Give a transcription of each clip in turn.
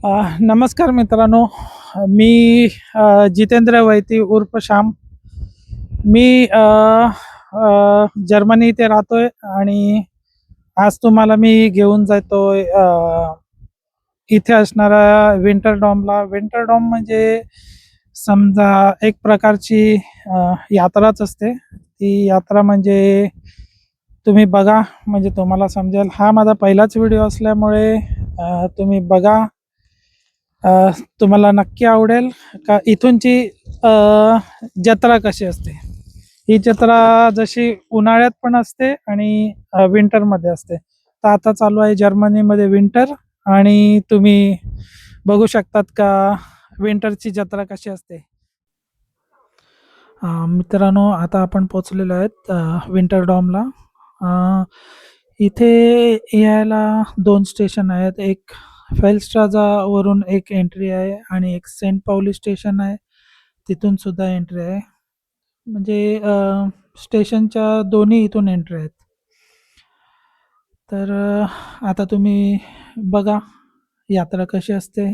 नमस्कार मित्रांनो. मी जितेंद्र वैती उर्फ श्याम. मी जर्मनी इथे राहतोय आणि आज तुम्हाला मी घेऊन जातोय इथे असणारा विंटर डॉमला. विंटर डॉम म्हणजे समजा एक प्रकारची यात्राच असते. ती यात्रा म्हणजे तुम्ही बघा, म्हणजे तुम्हाला समजेल. हा माझा पहिलाच व्हिडिओ असल्यामुळे तुम्ही बघा. अ, तुम्हाला नक्की आवडेल का इथूनची अ, जत्रा कशी असते. ही जत्रा जशी उन्हाळ्यात पण असते आणि विंटरमध्ये असते. तर आता चालू आहे जर्मनीमध्ये विंटर आणि तुम्ही बघू शकतात का विंटरची जत्रा कशी असते. मित्रांनो, आता आपण पोचलेलो आहेत विंटर डॉमला. अ, इथे यायला 2 स्टेशन आहेत. एक फेल्स्ट्राझावरून एक एंट्री आहे आणि एक सेंट पाउली स्टेशन आहे. तिथून सुद्धा एंट्री आहे. म्हणजे स्टेशनच्या दोन्ही इथून एंट्री आहेत. तर आता तुम्ही बघा यात्रा कशी असते.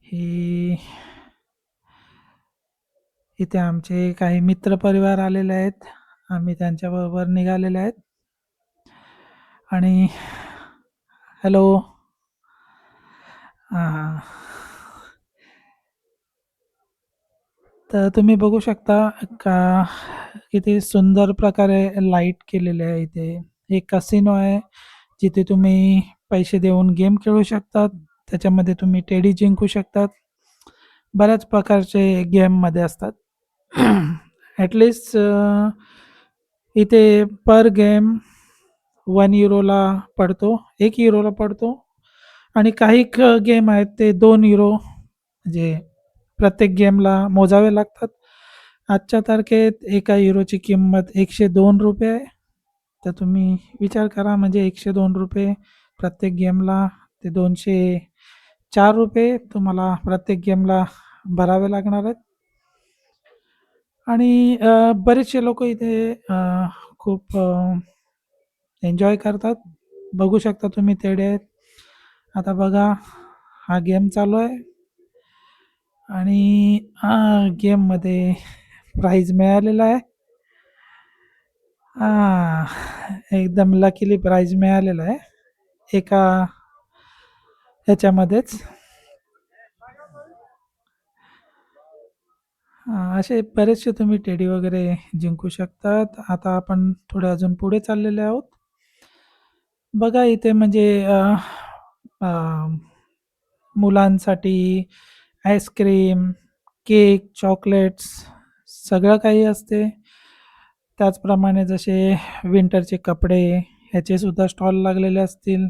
ही इथे आमचे काही मित्रपरिवार आलेले आहेत. आम्ही त्यांच्याबरोबर निघालेले आहेत. आणि हॅलो. हां, हां. तर तुम्ही बघू शकता का किती सुंदर प्रकारे लाईट केलेले आहे इथे. एक कसिनो आहे, जिथे तुम्ही पैसे देऊन गेम खेळू शकतात. त्याच्यामध्ये तुम्ही टेडी जिंकू शकतात. बऱ्याच प्रकारचे गेममध्ये असतात. ॲटलीस्ट इथे पर गेम 1 युरोला पडतो, 1 युरोला पडतो. आणि काही गेम आहेत ते 2 युरो म्हणजे प्रत्येक गेमला मोजावे लागतात. आजच्या तारखेत एका युरोची किंमत ₹102 आहे. तर तुम्ही विचार करा, म्हणजे ₹102 प्रत्येक गेमला, ते ₹204 तुम्हाला प्रत्येक गेमला भरावे लागणार आहेत. आणि बरेचसे लोक इथे खूप एन्जॉय करतात. बघू शकता तुम्ही तेडे आहेत. आता बघा, हा गेम चालू आहे आणि गेममध्ये प्राईज मिळालेला आहे. एकदम लकीली प्राईज मिळालेला आहे एका ह्याच्यामध्येच. असे बरेचसे तुम्ही टेडी वगैरे जिंकू शकतात. आता आपण थोडे अजून पुढे चाललेले आहोत. बघा इथे म्हणजे अ, मुलांसाठी आईस्क्रीम, केक, चॉकलेट्स सगळं काही असते. त्याचप्रमाणे जसे विंटरचे कपडे ह्याचे सुद्धा स्टॉल लागलेले असतील.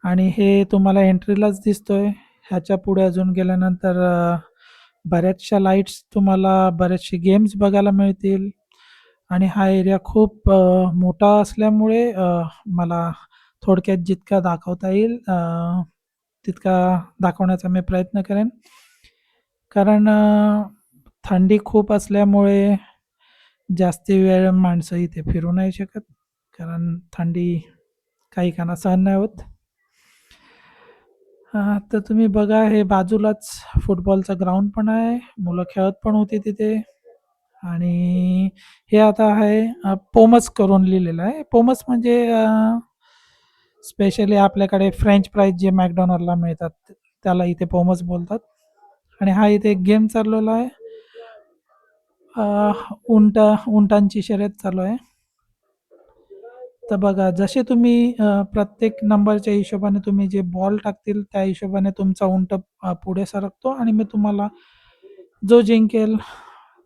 आणि हे तुम्हाला एंट्रीलाच दिसतोय. ह्याच्या पुढे अजून गेल्यानंतर बऱ्याचशा लाईट्स, तुम्हाला बरेचसे गेम्स बघायला मिळतील. आणि हा एरिया खूप मोठा असल्यामुळे मला थोडक्यात जितका दाखवता येईल तितका दाखवण्याचा मी प्रयत्न करेन. कारण थंडी खूप असल्यामुळे जास्ती वेळ माणसं इथे फिरू नाही शकत. कारण थंडी काही काहींना सहन नाही होत. तर तुम्ही बघा, हे बाजूलाच फुटबॉलचा ग्राउंड पण आहे. मुलं खेळत पण होती तिथे. आणि हे आता आहे पोमस करून लिहिलेलं आहे. पोमस म्हणजे स्पेशली आपल्याकडे फ्रेंच फ्राईज जे मॅकडॉनल्डला मिळतात, त्याला इथे पोमस बोलतात. आणि हा इथे एक गेम चाललेला आहे. उंटांची शर्यत चालू आहे. तर बघा, जसे तुम्ही प्रत्येक नंबरच्या हिशोबाने तुम्ही जे बॉल टाकतील त्या हिशोबाने तुमचा उंट पुढे सरकतो आणि मी तुम्हाला जो जिंकेल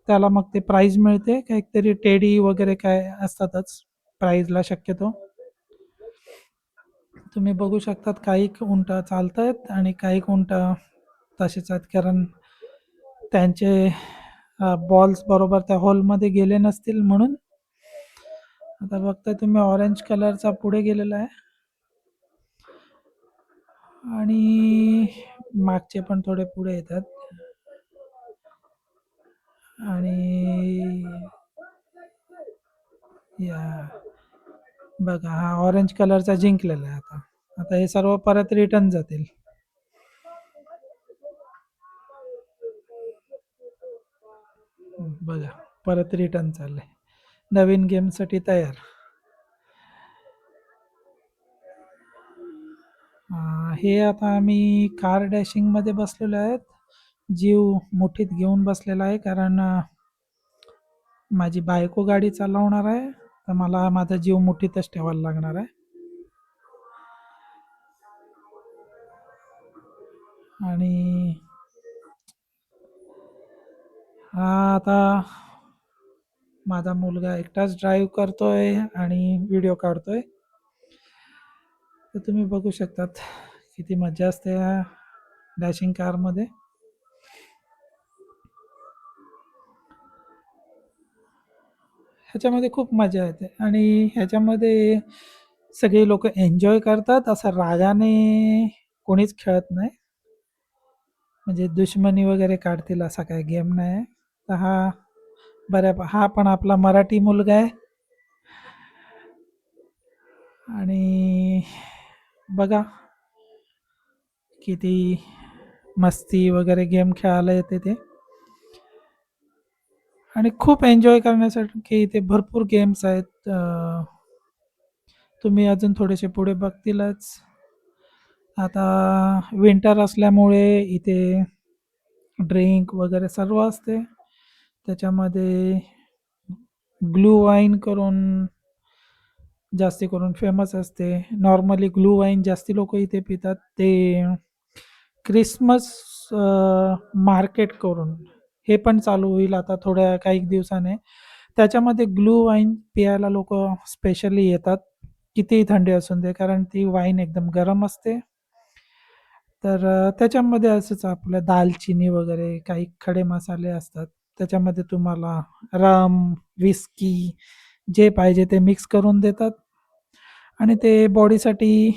त्याला मग ते प्राईज मिळते. काहीतरी टेडी वगैरे काय असतातच प्राईजला शक्यतो. तुम्ही बघू शकतात काही उंट चालतायत आणि काही उंट तसेच आहेत, कारण त्यांचे बॉल्स बरोबर त्या हॉलमध्ये गेले नसतील म्हणून. आता बघताय तुम्ही ऑरेंज कलरचा पुढे गेलेला आहे आणि मागचे पण थोडे पुढे येतात. आणि या बघा, हा ऑरेंज कलरचा जिंकलेला आहे. आता आता हे सर्व परत रिटर्न जातील. बघा, परत रिटर्न चाललंय. नवीन गेमसाठी तयार. हे आता आम्ही कार डॅशिंगमध्ये बसलेलो आहेत. जीव मुठीत घेऊन बसलेला आहे कारण माझी बायको गाडी चालवणार आहे, तर मला माझा जीव मुठीतच ठेवायला लागणार आहे. आणि हा आता माझा मुलगा एकटाच ड्राईव्ह करतोय आणि व्हिडिओ काढतोय. तर तुम्ही बघू शकतात किती मजा असते या डॅशिंग कारमध्ये. ह्याच्यामध्ये खूप मजा येते आणि ह्याच्यामध्ये सगळे लोक एन्जॉय करतात. असं रागाने कोणीच खेळत नाही, म्हणजे दुश्मनी वगैरे काढतील असा काही गेम नाही. तर हा पण आपला मराठी मुलगा आहे आणि बघा किती मस्ती वगैरे गेम खेळायला येते ते. आणि खूप एन्जॉय करण्यासाठी इथे भरपूर गेम्स आहेत. तुम्ही अजून थोडेसे पुढे बघतीलच. आता विंटर असल्यामुळे इथे ड्रिंक वगैरे सर्व असते. त्याच्यामध्ये ग्लू वाईन करून जास्ती करून फेमस असते. नॉर्मली ग्लू वाईन जास्ती लोक इथे पितात. ते क्रिसमस मार्केट करून हे पण चालू होईल आता थोड्या काही दिवसाने. त्याच्यामध्ये ग्लू वाईन पियायला लोक स्पेशली येतात, कितीही थंडी असून दे, कारण ती वाईन एकदम गरम असते. तर त्याच्यामध्ये असंच आपल्या दालचिनी वगैरे काही खडे मसाले असतात. त्याच्यामध्ये तुम्हाला रम, विस्की जे पाहिजे ते मिक्स करून देतात आणि ते बॉडीसाठी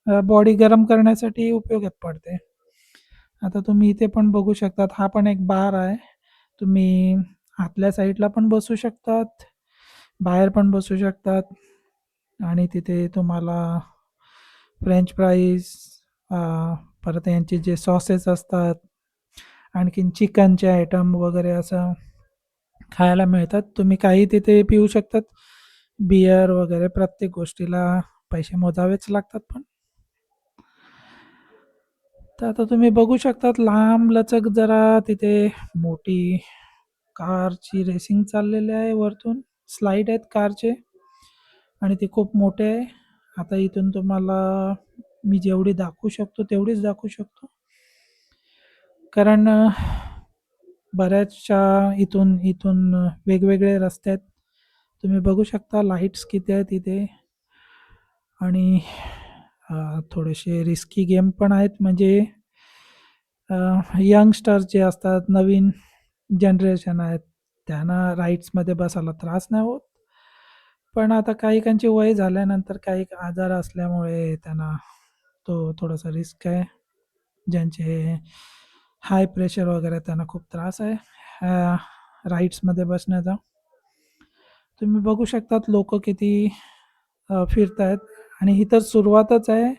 बॉडी गरम करण्यासाठी उपयोगात पडते. आता तुम्ही इथे पण बघू शकतात, हा पण एक बार आहे. तुम्ही आतल्या साईडला पण बसू शकतात, बाहेर पण बसू शकतात आणि तिथे तुम्हाला फ्रेंच फ्राईज, परत यांचे जे सॉसेस असतात, आणखीन चिकनचे आयटम वगैरे असं खायला मिळतात. तुम्ही काही तिथे पिऊ शकतात, बियर वगैरे. प्रत्येक गोष्टीला पैसे मोजावेच लागतात पण. तर आता तुम्ही बघू शकतात लांब लचक जरा तिथे मोठी कारची रेसिंग चाललेली आहे. वरतून स्लाईड आहेत कारचे आणि ते खूप मोठे आहे. आता इथून तुम्हाला मी जेवढी दाखवू शकतो तेवढीच दाखवू शकतो, कारण बऱ्याचशा इथून इथून वेगवेगळे रस्ते आहेत. तुम्ही बघू शकता लाईट्स किती आहेत इथे. आणि थोडेसे रिस्की गेम पण आहेत, म्हणजे यंगस्टर्स जे असतात, नवीन जनरेशन आहेत, त्यांना राईड्समध्ये बसायला त्रास नाही होत. पण आता काही काहींची वय झाल्यानंतर काही आजार असल्यामुळे त्यांना तो थोडासा रिस्क आहे. ज्यांचे हाय प्रेशर वगैरे त्यांना खूप त्रास आहे राईड्समध्ये बसण्याचा. तुम्ही बघू शकतात लोक किती फिरत आहेत आणि ही तर सुरुवातच आहे.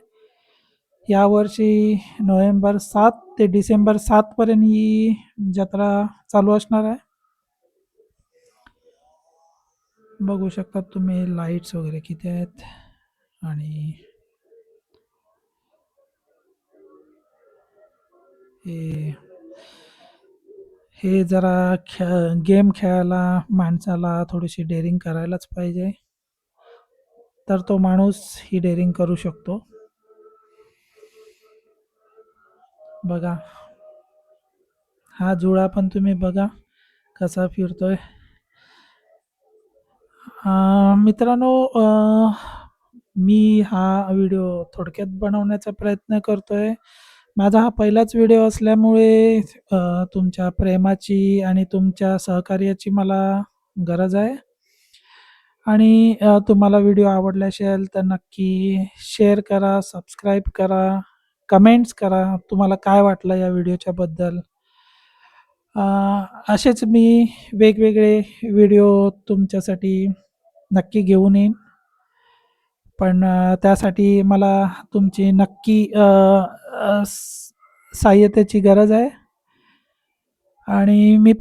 यावर्षी नोव्हेंबर 7 ते डिसेंबर 7 पर्यंत ही जत्रा चालू असणार आहे. बघू शकतात तुम्ही लाईट्स वगैरे किती आहेत. आणि हे हे जरा गेम खेळायला माणसाला थोडीशी डेअरिंग करायलाच पाहिजे, तर तो माणूस ही डेअरिंग करू शकतो. बघा, हा जुळा पण तुम्ही बघा कसा फिरतोय. मित्रांनो, मी हा व्हिडिओ थोडक्यात बनवण्याचा प्रयत्न करतोय. माझा हा पहिलाच व्हिडिओ असल्यामुळे तुमच्या प्रेमाची आणि तुमच्या सहकार्याची मला गरज आहे. आणि तुम्हाला व्हिडिओ आवडला असेल तर नक्की शेअर करा, सबस्क्राईब करा, कमेंट्स करा, तुम्हाला काय वाटलं या व्हिडिओच्या बद्दल. असेच मी वेगवेगळे व्हिडिओ तुमच्यासाठी नक्की घेऊन येईन. पण त्यासाठी मला तुमची नक्की सहाय्यतेची गरज आहे. आणि मी